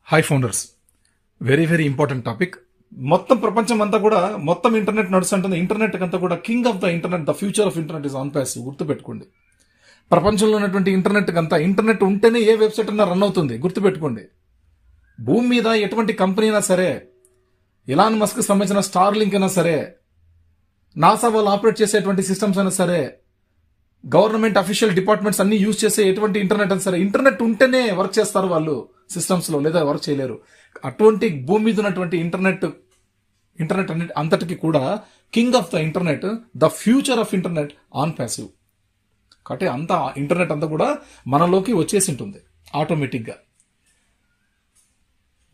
Hi founders, very very important topic. మొత్తం ప్రపంచం అంతా కూడా మొత్తం ఇంటర్నెట్ నడుస్తుంటుంది. ఇంటర్నెట్ అంతా కూడా king of the internet, the future of internet is on pass. గుర్తుపెట్టుకోండి, ప్రపంచంలో ఉన్నటువంటి ఇంటర్నెట్ అంతా, ఇంటర్నెట్ ఉంటేనే ఏ వెబ్సైట్ అన్నా రన్ అవుతుంది. గుర్తుపెట్టుకోండి, భూమి మీద ఎటువంటి కంపెనీ అయినా సరే, ఇలాన్ మస్క్ సంబంధించిన స్టార్ లింక్ అయినా సరే, నాసా వాళ్ళు ఆపరేట్ చేసేటువంటి సిస్టమ్స్ అయినా సరే, గవర్నమెంట్ అఫీషియల్ డిపార్ట్మెంట్స్ అన్ని యూజ్ చేసే ఎటువంటి ఇంటర్నెట్ అయినా సరే, ఇంటర్నెట్ ఉంటేనే వర్క్ చేస్తారు వాళ్ళు సిస్టమ్స్ లో, లేదా వర్క్ చేయలేరు. అటువంటి భూమి మీద ఉన్నటువంటి ఇంటర్నెట్ అంతటికి కూడా king of the internet, the future of internet on passive. కాబట్టి అంతా ఇంటర్నెట్ అంతా కూడా మనలోకి వచ్చేసి ఉంటుంది ఆటోమేటిక్ గా.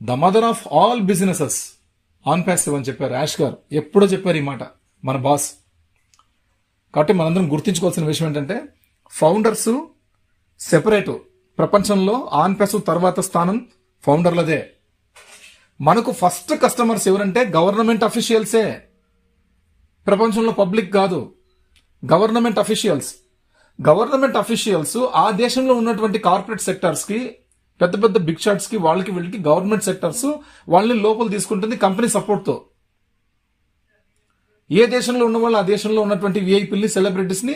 The mother of all businesses on passive అని చెప్పారు యాష్ గారు. ఎప్పుడో చెప్పారు ఈ మాట మన బాస్. కాబట్టి మనందరం గుర్తించుకోవాల్సిన విషయం ఏంటంటే, ఫౌండర్స్ సెపరేటు. ప్రపంచంలో ఆన్ ప్యాసివ్ తర్వాత స్థానం ఫౌండర్లదే. మనకు ఫస్ట్ కస్టమర్స్ ఎవరంటే గవర్నమెంట్ అఫీషియల్సే. ప్రపంచంలో పబ్లిక్ కాదు, గవర్నమెంట్ అఫీషియల్స్. గవర్నమెంట్ అఫీషియల్స్ ఆ దేశంలో ఉన్నటువంటి కార్పొరేట్ సెక్టార్స్ కి, పెద్ద పెద్ద బిగ్ షాట్స్ కి, వాళ్ళకి వీళ్ళకి గవర్నమెంట్ సెక్టార్స్ వాళ్ళని లోపల తీసుకుంటుంది కంపెనీ సపోర్ట్ తో. ఏ దేశంలో ఉన్న వాళ్ళు ఆ దేశంలో ఉన్నటువంటి విఐపీల్ని, సెలబ్రిటీస్ ని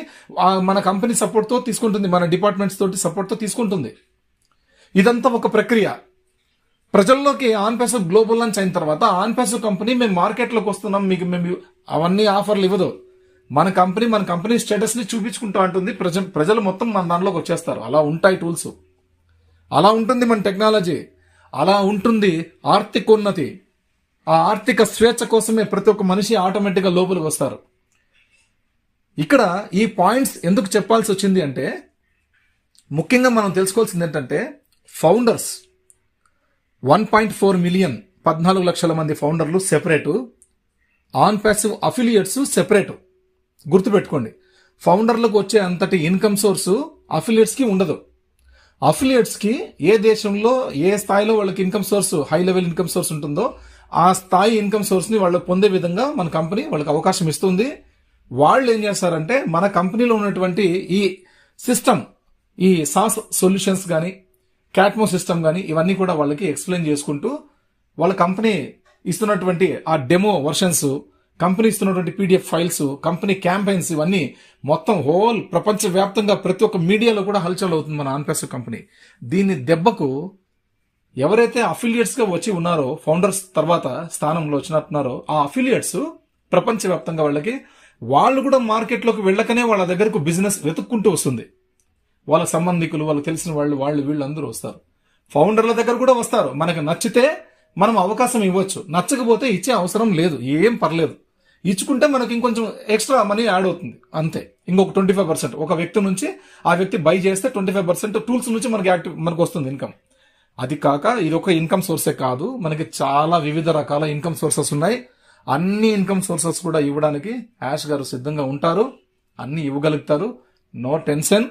మన కంపెనీ సపోర్ట్ తో తీసుకుంటుంది, మన డిపార్ట్మెంట్స్ తోటి సపోర్ట్ తో తీసుకుంటుంది. ఇదంతా ఒక ప్రక్రియ. ప్రజల్లోకి ఆన్ ప్యాసివ్ గ్లోబల్ లాంచ్ అయిన తర్వాత ఆన్ ప్యాసివ్ కంపెనీ మేము మార్కెట్లోకి వస్తున్నాం, మీకు మేము అవన్నీ ఆఫర్లు ఇవ్వదు. మన కంపెనీ స్టేటస్ ని చూపించుకుంటూ ఉంటుంది. ప్రజలు మొత్తం మన దానిలోకి వచ్చేస్తారు. అలా ఉంటాయి టూల్స్, అలా ఉంటుంది మన టెక్నాలజీ, అలా ఉంటుంది ఆర్థికోన్నతి. ఆ ఆర్థిక స్వేచ్ఛ కోసమే ప్రతి ఒక్క మనిషి ఆటోమేటిక్ గా లోపలికి వస్తారు. ఇక్కడ ఈ పాయింట్స్ ఎందుకు చెప్పాల్సి వచ్చింది అంటే, ముఖ్యంగా మనం తెలుసుకోవాల్సింది ఏంటంటే, ఫౌండర్స్ 1.4 మిలియన్, 14 లక్షల మంది ఫౌండర్లు separate, on passive affiliates separate. గుర్తుపెట్టుకోండి, ఫౌండర్లకు వచ్చే అంతటి ఇన్కమ్ సోర్సు అఫిలియేట్స్ కి ఉండదు. అఫిలియేట్స్ కి ఏ దేశంలో ఏ స్థాయిలో వాళ్ళకి income source, high level income source ఉంటుందో ఆ స్థాయి ఇన్కమ్ సోర్స్ ని వాళ్ళు పొందే విధంగా మన కంపెనీ వాళ్ళకి అవకాశం ఇస్తుంది. వాళ్ళు ఏం చేస్తారంటే, మన కంపెనీలో ఉన్నటువంటి ఈ సిస్టమ్, ఈ సాస్ సొల్యూషన్స్ కానీ, క్యాట్మో సిస్టమ్ కానీ, ఇవన్నీ కూడా వాళ్ళకి ఎక్స్ప్లెయిన్ చేసుకుంటూ, వాళ్ళ కంపెనీ ఇస్తున్నటువంటి ఆ డెమో వర్షన్స్, కంపెనీ ఇస్తున్నటువంటి పీడిఎఫ్ ఫైల్స్, కంపెనీ క్యాంపెయిన్స్, ఇవన్నీ మొత్తం హోల్ ప్రపంచ వ్యాప్తంగా ప్రతి ఒక్క మీడియాలో కూడా హల్చల్ అవుతుంది మన ఆన్ ప్యాసివ్ కంపెనీ. దీని దెబ్బకు ఎవరైతే అఫిలియేట్స్ గా వచ్చి ఉన్నారో, ఫౌండర్స్ తర్వాత స్థానంలో వచ్చినట్టున్నారో, ఆ అఫిలియేట్స్ ప్రపంచవ్యాప్తంగా వాళ్ళు కూడా మార్కెట్లోకి వెళ్ళకనే వాళ్ళ దగ్గరకు బిజినెస్ వెతుక్కుంటూ వస్తుంది. వాళ్ళ సంబంధికులు, వాళ్ళకి తెలిసిన వాళ్ళు వీళ్ళందరూ వస్తారు. ఫౌండర్ల దగ్గర కూడా వస్తారు. మనకు నచ్చితే మనం అవకాశం ఇవ్వచ్చు, నచ్చకపోతే ఇచ్చే అవసరం లేదు, ఏం పర్లేదు. ఇచ్చుకుంటే మనకి ఇంకొంచెం ఎక్స్ట్రా మనీ యాడ్ అవుతుంది అంతే. ఇంకొక 25% ఒక వ్యక్తి నుంచి, ఆ వ్యక్తి బై చేస్తే 25% టూల్స్ నుంచి మనకు వస్తుంది ఇన్కమ్. అది కాక ఇది ఒక ఇన్కమ్ సోర్సే కాదు, మనకి చాలా వివిధ రకాల ఇన్కమ్ సోర్సెస్ ఉన్నాయి. అన్ని ఇన్కమ్ సోర్సెస్ కూడా ఇవ్వడానికి యాష్ గారు సిద్ధంగా ఉంటారు. అన్ని ఇవ్వగలుగుతారు, నో టెన్షన్.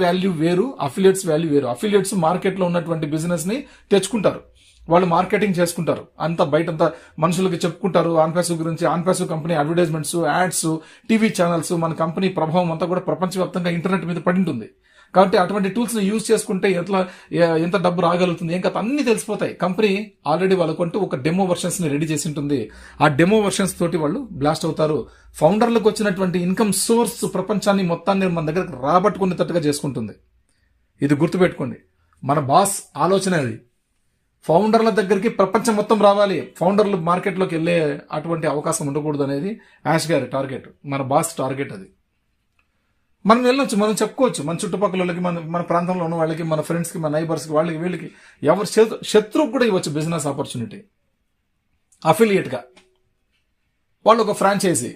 వాల్యూ వేరు, అఫిలియేట్స్ వాల్యూ వేరు. అఫిలియేట్స్ మార్కెట్ లో ఉన్నటువంటి బిజినెస్ ని తెచ్చుకుంటారు, వాళ్ళు మార్కెటింగ్ చేసుకుంటారు, అంతా బయటంతా మనుషులకి చెప్పుకుంటారు ఆన్ ప్యాసివ్ గురించి. On passive company advertisements, ads, TV channels, మన కంపెనీ ప్రభావం అంతా కూడా ప్రపంచవ్యాప్తంగా ఇంటర్నెట్ మీద పడి ఉంటుంది. కాబట్టి అటువంటి టూల్స్ ని యూజ్ చేసుకుంటే ఎంత డబ్బు రాగలుగుతుంది, ఏం కదా అన్ని తెలిసిపోతాయి. కంపెనీ ఆల్రెడీ వాళ్ళకంటూ ఒక డెమో వర్షన్స్ ని రెడీ చేసి ఉంటుంది. ఆ డెమో వర్షన్స్ తోటి వాళ్ళు బ్లాస్ట్ అవుతారు. ఫౌండర్లకు వచ్చినటువంటి ఇన్కమ్ సోర్స్ ప్రపంచాన్ని మొత్తాన్ని మన దగ్గరకు రాబట్టుకునేటట్టుగా చేసుకుంటుంది. ఇది గుర్తుపెట్టుకోండి, మన బాస్ ఆలోచన అది. ఫౌండర్ల దగ్గరికి ప్రపంచం మొత్తం రావాలి, ఫౌండర్లు మార్కెట్లోకి వెళ్లే అటువంటి అవకాశం ఉండకూడదు అనేది యాష్ గారి టార్గెట్, మన బాస్ టార్గెట్ అది. మనం వెళ్ళొచ్చు, మనం చెప్పుకోవచ్చు మన చుట్టుపక్కల వాళ్ళకి, మన ప్రాంతంలో ఉన్న వాళ్ళకి, మన ఫ్రెండ్స్ కి, మన నైబర్స్ కి, వాళ్ళకి వీళ్ళకి, ఎవరు శత్రువుకు కూడా ఇవ్వచ్చు బిజినెస్ ఆపర్చునిటీ. అఫిలియేట్ గా వాళ్ళు ఒక ఫ్రాంచైజీ,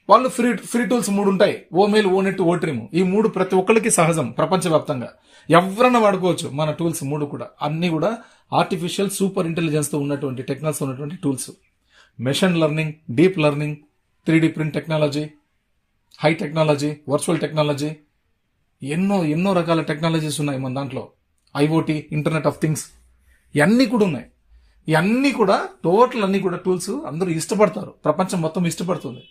వాళ్ళు ఫ్రీ టూల్స్ 3 ఉంటాయి, ఓ మెయిల్, ఓ నెట్, ఓ ట్రిమ్. ఈ 3 ప్రతి ఒక్కరికి సహజం ప్రపంచవ్యాప్తంగా. ఎవరన్నా వాడుకోవచ్చు మన టూల్స్ 3 కూడా. అన్ని కూడా ఆర్టిఫిషియల్ సూపర్ ఇంటెలిజెన్స్ తో ఉన్నటువంటి టెక్నాలజీ ఉన్నటువంటి tools. Machine learning, deep learning, 3D print technology, high technology, virtual technology, ఎన్నో రకాల టెక్నాలజీస్ ఉన్నాయి మన దాంట్లో. ఐఓటీ, ఇంటర్నెట్ ఆఫ్ థింగ్స్, ఇవన్నీ కూడా ఉన్నాయి. ఇవన్నీ కూడా టోటల్ అన్ని కూడా టూల్స్ అందరూ ఇష్టపడతారు, ప్రపంచం మొత్తం ఇష్టపడుతుంది.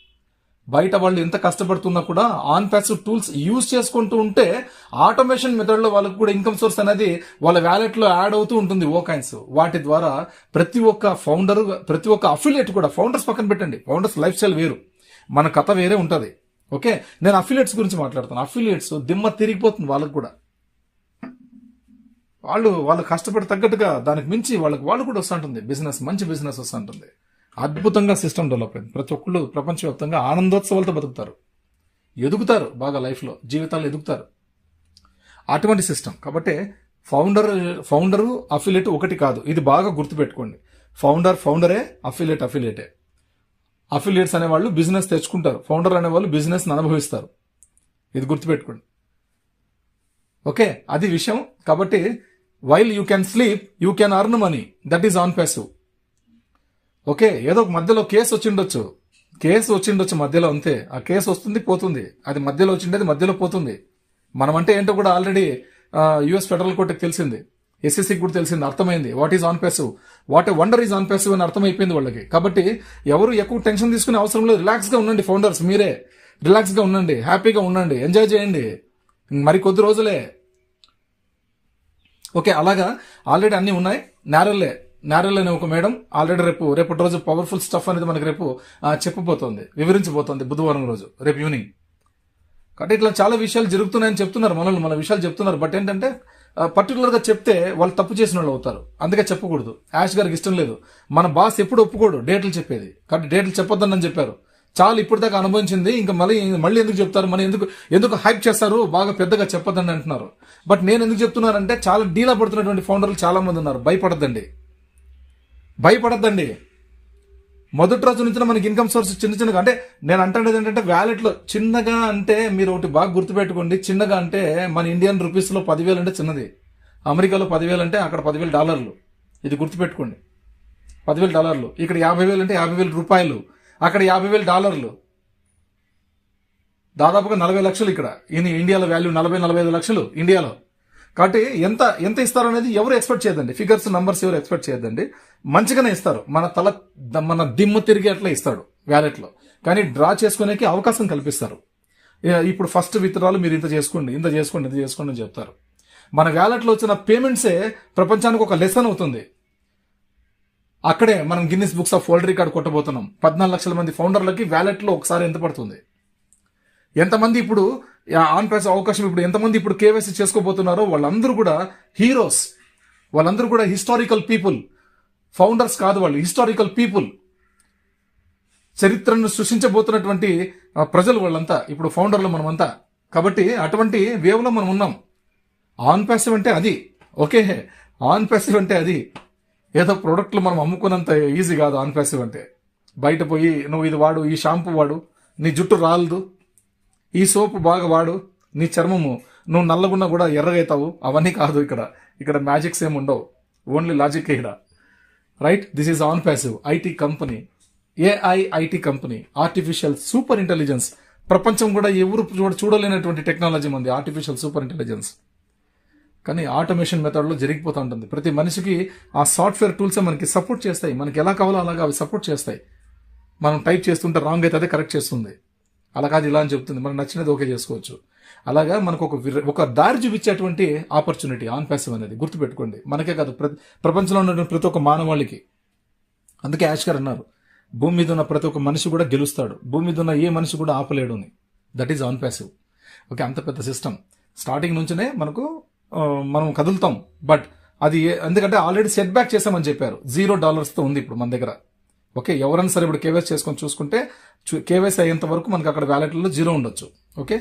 బయట వాళ్ళు ఎంత కష్టపడుతున్నా కూడా ఆన్ ప్యాసివ్ టూల్స్ యూజ్ చేసుకుంటూ ఉంటే ఆటోమేషన్ మెథడ్ లో వాళ్ళకు కూడా ఇన్కమ్ సోర్స్ అనేది వాళ్ళ వ్యాలెట్ లో యాడ్ అవుతూ ఉంటుంది ఓ కాయిన్స్. వాటి ద్వారా ప్రతి ఒక్క ఫౌండర్, ప్రతి ఒక్క అఫిలియేట్ కూడా, ఫౌండర్స్ పక్కన పెట్టండి, ఫౌండర్స్ లైఫ్ స్టైల్ వేరు, మన కథ వేరే ఉంటది. ఓకే, నేను అఫిలియేట్స్ గురించి మాట్లాడుతాను. అఫిలియేట్స్ దిమ్మ తిరిగిపోతుంది వాళ్ళకు కూడా. వాళ్ళు కష్టపడి తగ్గట్టుగా దానికి మించి వాళ్ళు కూడా వస్తుంటుంది బిజినెస్, మంచి బిజినెస్ వస్తుంటుంది. అద్భుతంగా సిస్టమ్ డెవలప్ అయింది. ప్రతి ఒక్కళ్ళు ప్రపంచవ్యాప్తంగా ఆనందోత్సవాలతో బతుకుతారు, ఎదుగుతారు, బాగా లైఫ్లో జీవితాలు ఎదుగుతారు. అటువంటి సిస్టమ్. కాబట్టి ఫౌండరు అఫిలియేట్ ఒకటి కాదు, ఇది బాగా గుర్తుపెట్టుకోండి. ఫౌండరే, అఫిలియేటే. అఫిలియేట్స్ అనేవాళ్ళు బిజినెస్ తెచ్చుకుంటారు, ఫౌండర్ అనేవాళ్ళు బిజినెస్ అనుభవిస్తారు. ఇది గుర్తుపెట్టుకోండి. ఓకే, అది విషయం. కాబట్టి while you can sleep you can earn money, that is on passive. Okay, ఏదో మధ్యలో కేసు వచ్చిండొచ్చు మధ్యలో, అంతే. ఆ కేసు వస్తుంది పోతుంది, అది మధ్యలో వచ్చిండేది మధ్యలో పోతుంది. మనం అంటే ఏంటో కూడా ఆల్రెడీ యుఎస్ ఫెడరల్ కోర్టుకి తెలిసింది, ఎస్ఎస్సికి కూడా తెలిసింది, అర్థమైంది. What is on passive, what a wonder is on passive అని అర్థమైపోయింది వాళ్ళకి. కాబట్టి ఎవరు ఎక్కువ టెన్షన్ తీసుకునే అవసరం లేదు. రిలాక్స్ గా ఉండండి ఫౌండర్స్, మీరే రిలాక్స్ గా ఉండండి, హ్యాపీగా ఉండండి, ఎంజాయ్ చేయండి, మరి కొద్ది రోజులే. ఓకే, అలాగా ఆల్రెడీ అన్ని ఉన్నాయి. నారెల్ అనే ఒక మేడం ఆల్రెడీ రేపటి రోజు పవర్ఫుల్ స్టఫ్ అనేది మనకి రేపు చెప్పబోతోంది, వివరించబోతోంది బుధవారం రోజు, రేపు ఈవినింగ్. కాబట్టి ఇట్లా చాలా విషయాలు జరుగుతున్నాయని చెప్తున్నారు, మన విషయాలు చెప్తున్నారు. బట్ ఏంటంటే పర్టికులర్ గా చెప్తే వాళ్ళు తప్పు చేసిన వాళ్ళు అవుతారు, అందుకే చెప్పకూడదు. యాష్ గారికి ఇష్టం లేదు, మన బాస్ ఎప్పుడు ఒప్పుకోడు డేట్లు చెప్పేది. కాబట్టి డేట్లు చెప్పొద్దని చెప్పారు. చాలు ఇప్పటిదాకా అనుభవించింది, ఇంకా మళ్ళీ ఎందుకు చెప్తారు, మన ఎందుకు హైప్ చేస్తారు, బాగా పెద్దగా చెప్పొద్దని అంటున్నారు. బట్ నేను ఎందుకు చెప్తున్నానంటే చాలా డీలా పడుతున్నటువంటి ఫౌండర్లు చాలా మంది ఉన్నారు. భయపడద్దండి. మొదటి రోజు నుంచి మనకి ఇన్కమ్ సోర్స్ చిన్నగా, అంటే నేను అంటున్నది ఏంటంటే వ్యాలెట్ లో చిన్నగా అంటే మీరు ఒకటి బాగా గుర్తుపెట్టుకోండి. చిన్నగా అంటే మన ఇండియన్ రూపీస్ లో 10,000 అంటే చిన్నది, అమెరికాలో 10,000 అంటే అక్కడ $10,000. ఇది గుర్తుపెట్టుకోండి. $10,000 ఇక్కడ 50,000 అంటే 50,000 రూపాయలు, అక్కడ $50,000, దాదాపుగా 40 లక్షలు. ఇక్కడ ఇండియాలో వాల్యూ 40-45 లక్షలు ఇండియాలో. కాబట్టి ఎంత ఇస్తారు అనేది ఎవరు ఎక్స్పెక్ట్ చేయదండి. ఫిగర్స్, నంబర్స్ ఎవరు ఎక్స్పెక్ట్ చేయదండి. మంచిగానే ఇస్తారు, మన దిమ్మ తిరిగి అట్లా ఇస్తాడు వ్యాలెట్ లో. కానీ డ్రా చేసుకునేకి అవకాశం కల్పిస్తారు. ఇప్పుడు ఫస్ట్ విత్డ్రాలు మీరు ఇంత చేసుకోండి అని చెప్తారు. మన వ్యాలెట్ లో వచ్చిన పేమెంట్సే ప్రపంచానికి ఒక లెసన్ అవుతుంది. అక్కడే మనం Guinness books of world record కొట్టబోతున్నాం. 14 లక్షల మంది ఫౌండర్లకి వ్యాలెట్ లో ఒకసారి ఎంత పడుతుంది, ఎంతమంది ఇప్పుడు ఆన్ ప్యాసివ్ అవకాశం, ఇప్పుడు ఎంతమంది ఇప్పుడు కేవైసీ చేసుకోబోతున్నారో వాళ్ళందరూ కూడా హీరోస్, వాళ్ళందరూ కూడా హిస్టారికల్ పీపుల్. ఫౌండర్స్ కాదు, వాళ్ళు హిస్టారికల్ పీపుల్, చరిత్రను సృష్టించబోతున్నటువంటి ప్రజలు వాళ్ళంతా ఇప్పుడు ఫౌండర్లు మనమంతా. కాబట్టి అటువంటి వేవ్ లో మనం ఉన్నాం. ఆన్ ప్యాసివ్ అంటే అది. ఓకే, ఆన్ ప్యాసివ్ అంటే అది ఏదో ప్రోడక్ట్లు మనం అమ్ముకున్నంత ఈజీ కాదు. ఆన్ ప్యాసివ్ అంటే బయట పోయి నువ్వు ఇది వాడు, ఈ షాంపూ వాడు, నీ జుట్టు రాలదు, ఈ సోపు బాగా వాడు, నీ చర్మము నువ్వు నల్లగున్నా కూడా ఎర్రగైతావు, అవన్నీ కాదు. ఇక్కడ మ్యాజిక్స్ ఏమి ఉండవు, ఓన్లీ లాజిక్ ఇక్కడ. Right, this is on passive IT company, AI IT company, artificial super intelligence. ప్రపంచం కూడా ఎవరు చూడలేనటువంటి టెక్నాలజీ ఉంది ఆర్టిఫిషియల్ సూపర్ ఇంటెలిజెన్స్. కానీ ఆటోమేషన్ మెథడ్ లో జరిగిపోతూ ఉంటుంది. ప్రతి మనిషికి ఆ సాఫ్ట్వేర్ టూల్స్ మనకి సపోర్ట్ చేస్తాయి, మనకి ఎలా కావాలో అలాగా అవి సపోర్ట్ చేస్తాయి. మనం టైప్ చేస్తుంటే రాంగ్ అయితే అదే కరెక్ట్ చేస్తుంది. అలా కాదు ఇలా అని చెప్తుంది, మనకు నచ్చినది ఓకే చేసుకోవచ్చు. అలాగా మనకు ఒక దారి చూపించేటువంటి ఆపర్చునిటీ ఆన్ ప్యాసివ్ అనేది. గుర్తుపెట్టుకోండి, మనకే కాదు ప్రపంచంలో ఉన్నటువంటి ప్రతి ఒక్క మానవాళికి. అందుకే యాష్ గారు అన్నారు, భూమి మీద ఉన్న ప్రతి ఒక్క మనిషి కూడా గెలుస్తాడు, భూమి మీద ఉన్న ఏ మనిషి కూడా ఆపలేడు అని. That is on passive. Okay, అంత పెద్ద సిస్టమ్ స్టార్టింగ్ నుంచినే మనం కదులుతాం. బట్ అది ఎందుకంటే ఆల్రెడీ సెట్ బ్యాక్ చేసామని చెప్పారు. $0 తో ఉంది ఇప్పుడు మన దగ్గర. ఓకే, ఎవరైనా సరే ఇప్పుడు కేవైసీ చేసుకొని చూసుకుంటే కేవైసీ అయ్యేంత వరకు మనకి అక్కడ వ్యాలెట్లలో 0 ఉండొచ్చు. ఓకే.